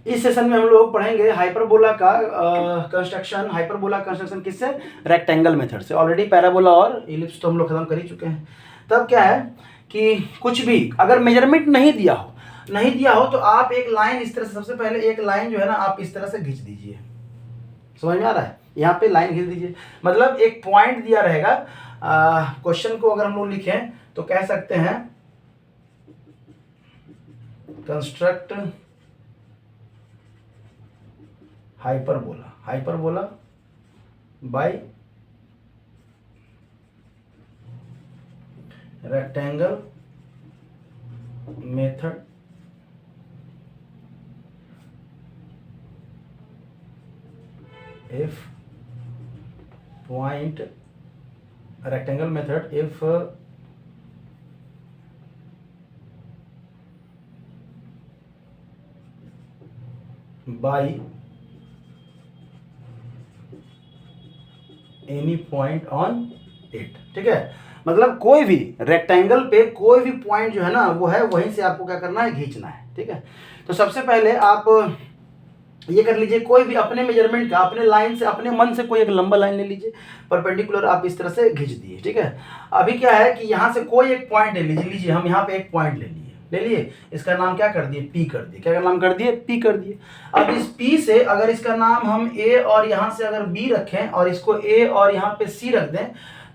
इस सेशन में हम लोग पढ़ेंगे हाइपरबोला का कंस्ट्रक्शन। हाइपरबोला कंस्ट्रक्शन किससे? रेक्टेंगल मेथड से। ऑलरेडी पैराबोला और इलिप्स तो हम लोग खत्म कर ही चुके हैं। तब क्या है कि कुछ भी अगर मेजरमेंट नहीं दिया हो तो आप एक लाइन इस तरह से, सबसे पहले एक लाइन जो है ना आप इस तरह से खींच दीजिए। समझ में आ रहा है? यहाँ पे लाइन खींच दीजिए, मतलब एक पॉइंट दिया रहेगा। क्वेश्चन को अगर हम लोग लिखें तो कह सकते हैं construct hyperbola by rectangle method if point rectangle method if by any point on it। ठीक है, मतलब कोई भी रेक्टेंगल पे कोई भी पॉइंट जो है ना वो है, वहीं से आपको क्या करना है, खींचना है। ठीक है, तो सबसे पहले आप ये कर लीजिए, कोई भी अपने मेजरमेंट का, अपने लाइन से, अपने मन से कोई एक लंबा लाइन ले लीजिए, परपेंडिकुलर आप इस तरह से खींच दिए। ठीक है, अभी क्या है कि यहाँ से कोई एक पॉइंट ले लीजिए, हम यहाँ पे एक पॉइंट ले लिए, इसका नाम क्या कर दिए, पी कर दिए। क्या नाम कर दिए, पी कर दिए। अब इस पी से अगर इसका नाम हम ए और यहाँ से अगर बी रखें और इसको ए और यहाँ पे सी रख दें,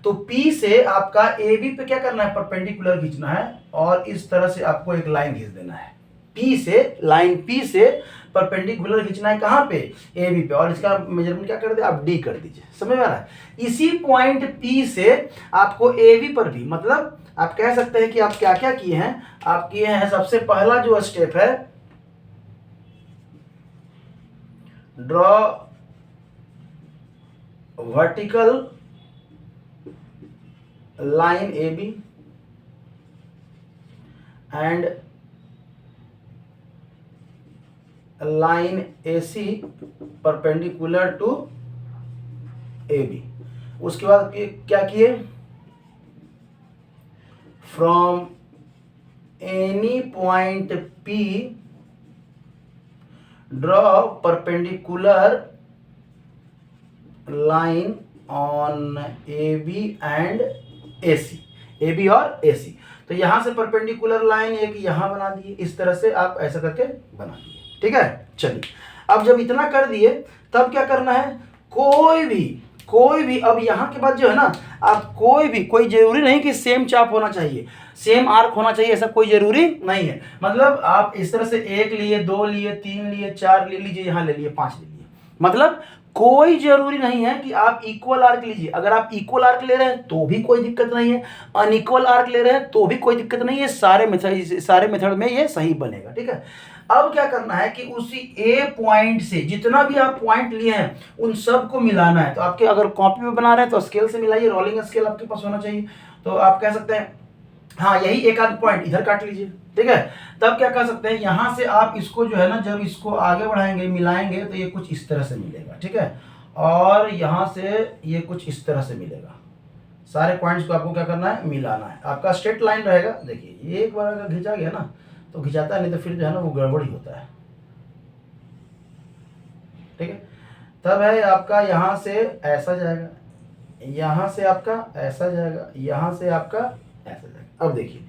तो पी से आपका ए बी पे क्या करना है, परपेंडिकुलर खींचना है और इस तरह से आपको एक लाइन खींच देना है। पी से, लाइन पी से परपेंडिकुलर खींचना है कहाँ पे, ए बी पे, और इसका मेजरमेंट क्या कर दे, आप डी कर दीजिए। समझ में आ रहा है? इसी पॉइंट पी से आपको ए बी पर भी, मतलब आप कह सकते हैं कि आप क्या क्या किए हैं, आप किए हैं, सबसे पहला जो स्टेप है, draw vertical line A B and line AC perpendicular to AB। उसके बाद क्या किए, from any point P draw perpendicular line on AB and AC, AB और AC। तो यहां से परपेंडिकुलर लाइन एक यहां बना दिए, इस तरह से आप ऐसा करके बना दिए। ठीक है, चलिए अब जब इतना कर दिए तब क्या करना है, कोई भी अब यहाँ के बाद जो है ना, आप कोई जरूरी नहीं कि सेम चाप होना चाहिए, सेम आर्क होना चाहिए, ऐसा कोई जरूरी नहीं है। मतलब आप इस तरह से एक लिए, दो लिए, तीन लिए, चार ले लीजिए, यहाँ ले लिए, पांच ले लिए, मतलब कोई जरूरी नहीं है कि आप इक्वल आर्क लीजिए। अगर आप इक्वल आर्क ले रहे हैं तो भी कोई दिक्कत नहीं है, अनइक्वल आर्क ले रहे हैं तो भी कोई दिक्कत नहीं है, सारे मेथड में ये सही बनेगा। ठीक है, अब क्या करना है कि उसी ए पॉइंट से जितना भी आप पॉइंट लिए हैं उन सब को मिलाना है। तो आपके अगर कॉपी में बना रहे हैं तो स्केल से मिलाइए, रोलिंग स्केल आपके पास होना चाहिए। तो आप कह सकते हैं हाँ, यही एक आध पॉइंट इधर काट लीजिए। ठीक है, तब क्या कर सकते हैं, यहां से आप इसको जो है ना, जब इसको आगे बढ़ाएंगे, मिलाएंगे, तो ये कुछ इस तरह से मिलेगा। ठीक है, और यहां से ये कुछ इस तरह से मिलेगा। सारे पॉइंट्स को आपको क्या करना है, मिलाना है। आपका स्ट्रेट लाइन रहेगा। देखिए, एक बार अगर खींचा गया ना तो खिंचाता, नहीं तो फिर जो है ना वो गड़बड़ी होता है। ठीक है, तब है आपका यहां से ऐसा जाएगा, यहां से आपका ऐसा जाएगा, यहां से आपका ऐसा जाएगा। अब देखिए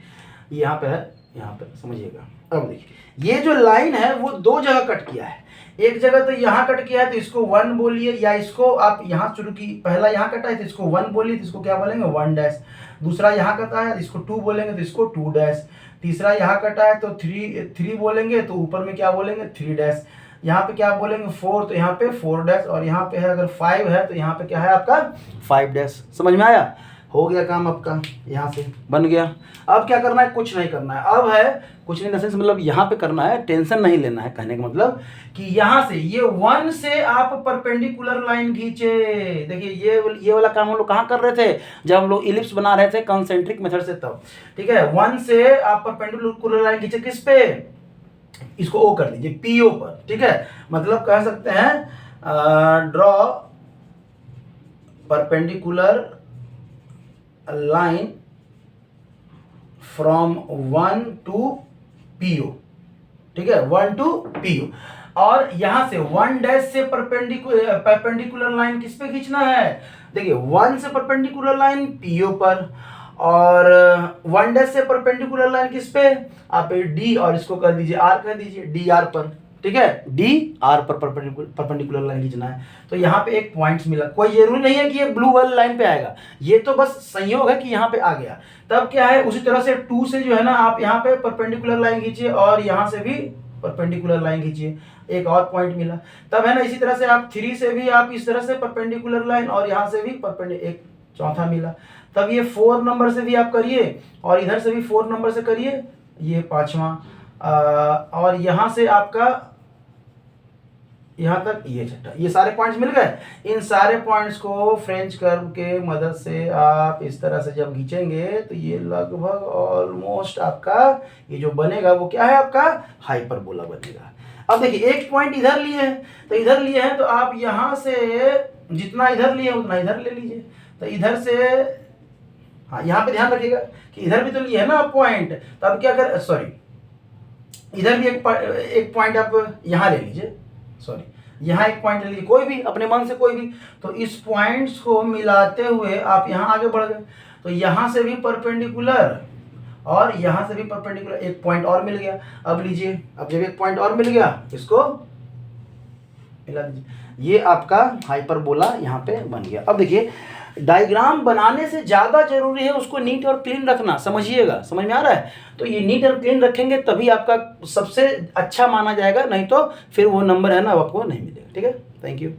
यहाँ पे है, यहाँ पे समझिएगा। अब देखिए ये जो लाइन है वो दो जगह कट किया है। एक जगह तो यहाँ कट किया है तो इसको 1 बोलिए, या इसको आप यहाँ शुरू की, पहला यहाँ कटा है तो इसको 1 बोलिए, तो इसको क्या बोलेंगे, 1 डैश। दूसरा यहाँ कटा है तो इसको 2 बोलेंगे, तो इसको 2 डैश। तीसरा यहाँ कटा है तो 3 बोलेंगे, तो ऊपर में क्या बोलेंगे, 3 डैश। यहाँ पे क्या बोलेंगे, 4, तो यहाँ पे 4 डैश। और यहाँ पे है अगर 5 है तो यहाँ पे क्या है आपका 5 डैश। समझ में आया? हो गया काम आपका, यहाँ से बन गया। अब क्या करना है, कुछ नहीं करना है। अब है कुछ नहीं, सेंस मतलब यहाँ पे करना है, टेंशन नहीं लेना है। कहने का मतलब कि यहाँ से ये 1 से आप परपेंडिकुलर लाइन खींचे। देखिए ये वाला काम हम लोग कहाँ कर रहे थे, जब हम लोग इलिप्स बना रहे थे कंसेंट्रिक मेथड से, तब। ठीक है, 1 से आप परपेंडिकुलर लाइन खींचे, किस पे, इसको ओ कर दीजिए, पीओ पर। ठीक है, मतलब कह सकते हैं draw perpendicular line from 1 to PO। ठीक है, 1 टू PO। और यहाँ से 1 डैश से परपेंडिकुलर लाइन किस पे खींचना है, देखिए 1 से परपेंडिकुलर लाइन पीओ पर, और 1 डैश से परपेंडिकुलर लाइन किस पे, आप डी और इसको कर दीजिए आर, कर दीजिए डी आर पर, ठीक है, डी आर पर परपेंडिकुलर लाइन खींचना है। तो यहाँ पे एक पॉइंट्स मिला, कोई जरूरी नहीं है कि ये ब्लू वाली लाइन पे आएगा, ये तो बस संयोग है कि यहाँ पे आ गया। तब क्या है, उसी तरह से 2 से जो है ना आप यहाँ पे परपेंडिकुलर लाइन खींचिए और यहाँ से भी परपेंडिकुलर लाइन खींचिए, एक और पॉइंट मिला। तब है ना इसी तरह से आप 3 से भी आप इस तरह से परपेंडिकुलर लाइन और यहाँ से भी एक चौथा मिला। तब ये 4 नंबर से भी आप करिए और इधर से भी 4 नंबर से करिए, ये 5वां, और यहाँ से आपका यहाँ तक ये 6ठा, ये सारे पॉइंट्स मिल गए। इन सारे पॉइंट्स को फ्रेंच कर्व के मदद से आप इस तरह से जब खींचेंगे तो ये लगभग ऑलमोस्ट आपका ये जो बनेगा वो क्या है, आपका हाइपरबोला बनेगा। अब देखिए एक पॉइंट इधर लिए हैं, तो इधर लिए हैं तो आप यहाँ से जितना इधर लिए उतना इधर ले लीजिए। तो इधर से हाँ यहाँ पे ध्यान रखिएगा कि इधर भी तो लिए है ना आप पॉइंट, तो अब क्या कर, सॉरी इधर भी एक पॉइंट आप यहाँ ले लीजिए, सॉरी यहाँ एक पॉइंट ले लीजिए, कोई भी अपने मन से कोई भी। तो इस पॉइंट्स को मिलाते हुए आप यहाँ आगे बढ़ गए, तो यहाँ से भी परपेंडिकुलर और यहाँ से भी परपेंडिकुलर, एक पॉइंट और मिल गया। अब लीजिए, अब जब एक पॉइंट और मिल गया इसको मिला दीजिए, ये आपका हाइपरबोला यहाँ पे बन गया। अब देखिए डायग्राम बनाने से ज़्यादा जरूरी है उसको नीट और क्लीन रखना, समझिएगा, समझ में आ रहा है। तो ये नीट और क्लीन रखेंगे तभी आपका सबसे अच्छा माना जाएगा, नहीं तो फिर वो नंबर है ना आपको नहीं मिलेगा। ठीक है, थैंक यू।